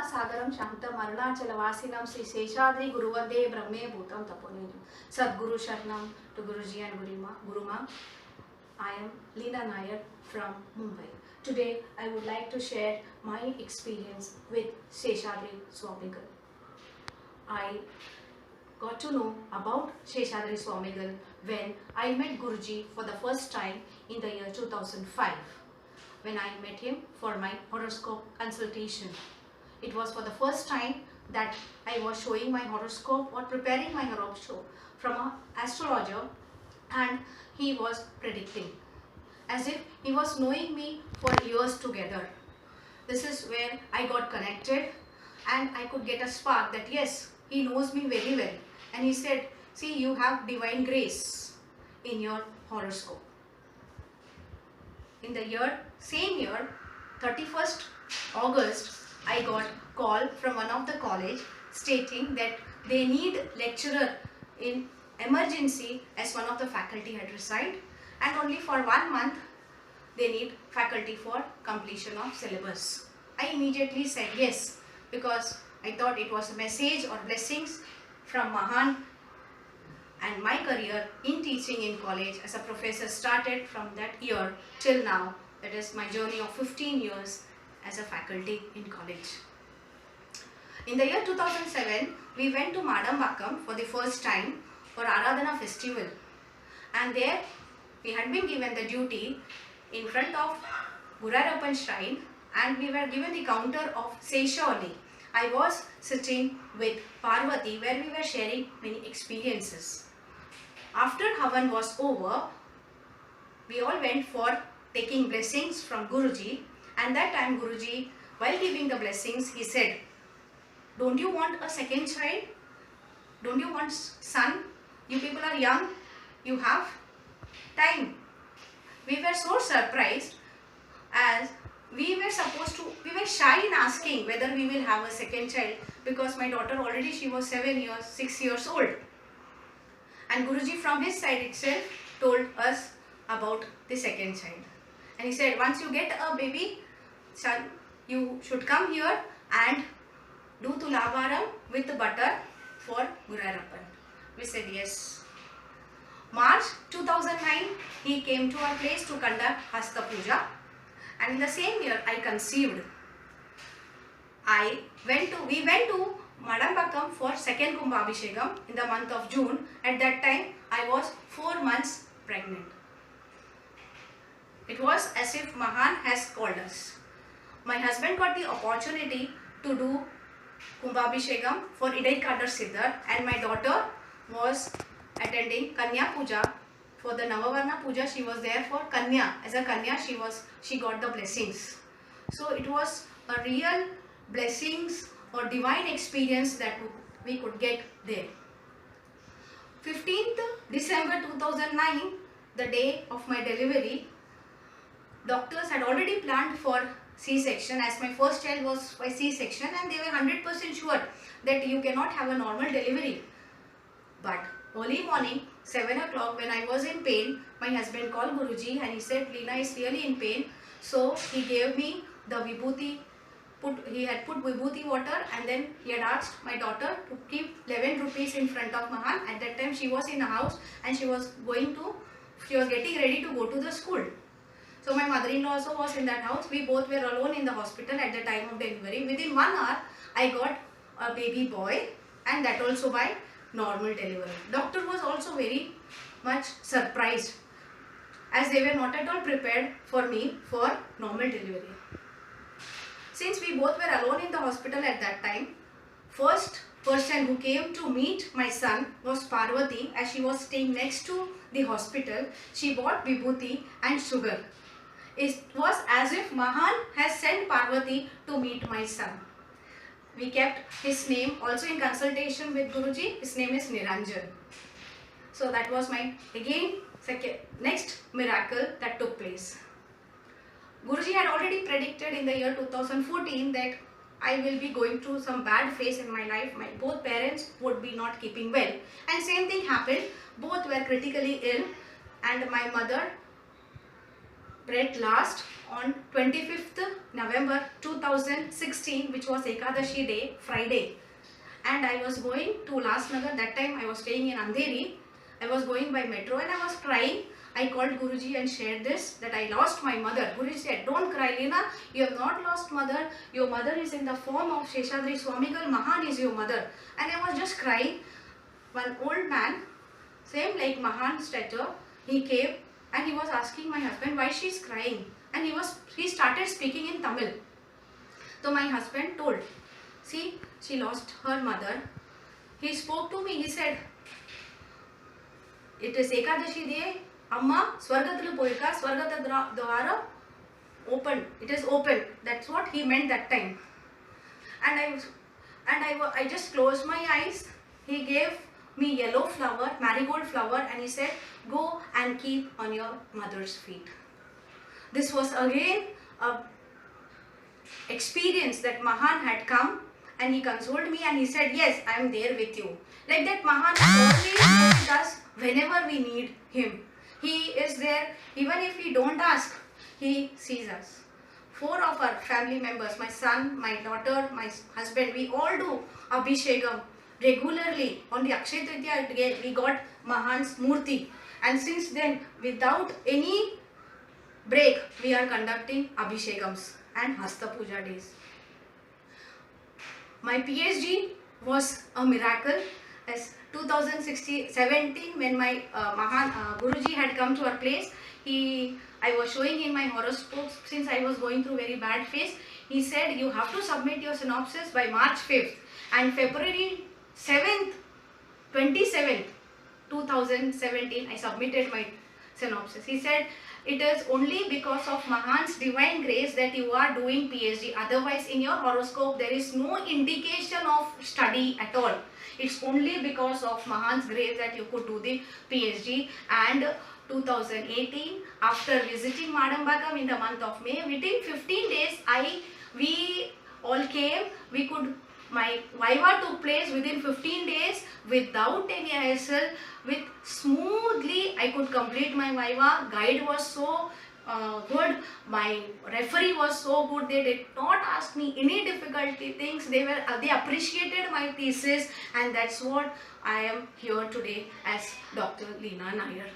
Sagaram Shantam Arunachalavasinam Sri Seshadri Guruvande Brahme Bhutam Taponenam. Sadguru Sharanam to Guruji and Guruma. I am Leena Nair from Mumbai. Today I would like to share my experience with Seshadri Swamigal. I got to know about Seshadri Swamigal when I met Guruji for the first time in the year 2005. When I met him for my horoscope consultation. It was for the first time that I was showing my horoscope or preparing my horoscope from an astrologer, and he was predicting as if he was knowing me for years together. This is where I got connected and I could get a spark that yes, he knows me very well. And he said, see, you have divine grace in your horoscope. In the same year, 31st August, I got call from one of the college stating that they need lecturer in emergency as one of the faculty had resigned, and only for 1 month they need faculty for completion of syllabus. I immediately said yes, because I thought it was a message or blessings from Mahan. And my career in teaching in college as a professor started from that year till now. That is my journey of 15 years as a faculty in college. In the year 2007, we went to Madambakkam for the first time for Aradhana festival. And there we had been given the duty in front of Gurayappan shrine, and we were given the counter of Seshali. I was sitting with Parvati where we were sharing many experiences. After Havan was over, we all went for taking blessings from Guruji, and that time Guruji, while giving the blessings, he said, don't you want a second child? Don't you want son? You people are young, you have time. We were so surprised as we were shy in asking whether we will have a second child, because my daughter already, she was 6 years old. And Guruji from his side itself told us about the second child. And he said, once you get a baby, son, you should come here and do Tulavaram with butter for Gurayappan. We said yes. March 2009, he came to our place to conduct Hasta Puja. And in the same year, I conceived. We went to Madambakkam for second Kumbhabhishekam in the month of June. At that time, I was 4 months pregnant. It was as if Mahan has called us. My husband got the opportunity to do Kumbhabhishekam for Idaikadar Siddhar, and my daughter was attending Kanya Puja. For the Navavarna Puja, she was there for Kanya. As a Kanya, she got the blessings. So it was a real blessings or divine experience that we could get there. 15th December 2009, the day of my delivery, doctors had already planned for C-section, as my first child was by C-section, and they were 100% sure that you cannot have a normal delivery. But early morning, 7 o'clock, when I was in pain, my husband called Guruji and he said, Leena is really in pain. So he gave me the vibhuti. He had put vibhuti water, and then he had asked my daughter to keep 11 rupees in front of Mahan. At that time she was in a house and she was getting ready to go to the school. So my mother-in-law also was in that house. We both were alone in the hospital at the time of delivery. Within 1 hour, I got a baby boy, and that also by normal delivery. Doctor was also very much surprised, as they were not at all prepared for me for normal delivery. Since we both were alone in the hospital at that time, first person who came to meet my son was Parvati, as she was staying next to the hospital. She bought vibhuti and sugar. It was as if Mahan has sent Parvati to meet my son. We kept his name also in consultation with Guruji. His name is Niranjan. So that was my next miracle that took place. Guruji had already predicted in the year 2014 that I will be going through some bad phase in my life. My both parents would be not keeping well, and same thing happened. Both were critically ill, and my mother read last on 25th November 2016, which was Ekadashi day, Friday. And I was going to Lasnagar. That time I was staying in Andheri. I was going by metro and I was crying. I called Guruji and shared this, that I lost my mother. Guruji said, don't cry, Leena. You have not lost mother. Your mother is in the form of Seshadri Swamigal. Mahan is your mother. And I was just crying. One old man, same like Mahan stature, he came and he was asking my husband why she is crying. And he started speaking in Tamil. So my husband told, see, she lost her mother. He spoke to me. He said, it is Ekadashi day. Amma, Swargatulu Poika, Swargata Dwara open. It is open. That's what he meant that time. And I just closed my eyes. He gave me yellow flower, marigold flower, and he said, go and keep on your mother's feet. This was again a experience that Mahan had come and he consoled me and he said, yes, I am there with you. Like that, Mahan is always with us whenever we need him. He is there even if we don't ask. He sees us. 4 of our family members, my son, my daughter, my husband, we all do Abhishekam regularly. On the Akshaya Tritiya we got Mahan's Murti, and since then without any break we are conducting Abhishekams and Hasta Puja days. My PhD was a miracle. As 2017, when my Guruji had come to our place, I was showing in my horoscopes, since I was going through very bad phase. He said, you have to submit your synopsis by March 5th, and February 7th, 27th, 2017, I submitted my synopsis. He said, it is only because of Mahan's divine grace that you are doing PhD. Otherwise, in your horoscope, there is no indication of study at all. It's only because of Mahan's grace that you could do the PhD. And 2018, after visiting Madambakam in the month of May, within 15 days, we all came. My Viva took place within 15 days without any hassle. With smoothly, I could complete my Viva. Guide was so good. My referee was so good. They did not ask me any difficulty things. They appreciated my thesis, and that's what I am here today as Dr. Leena Nair.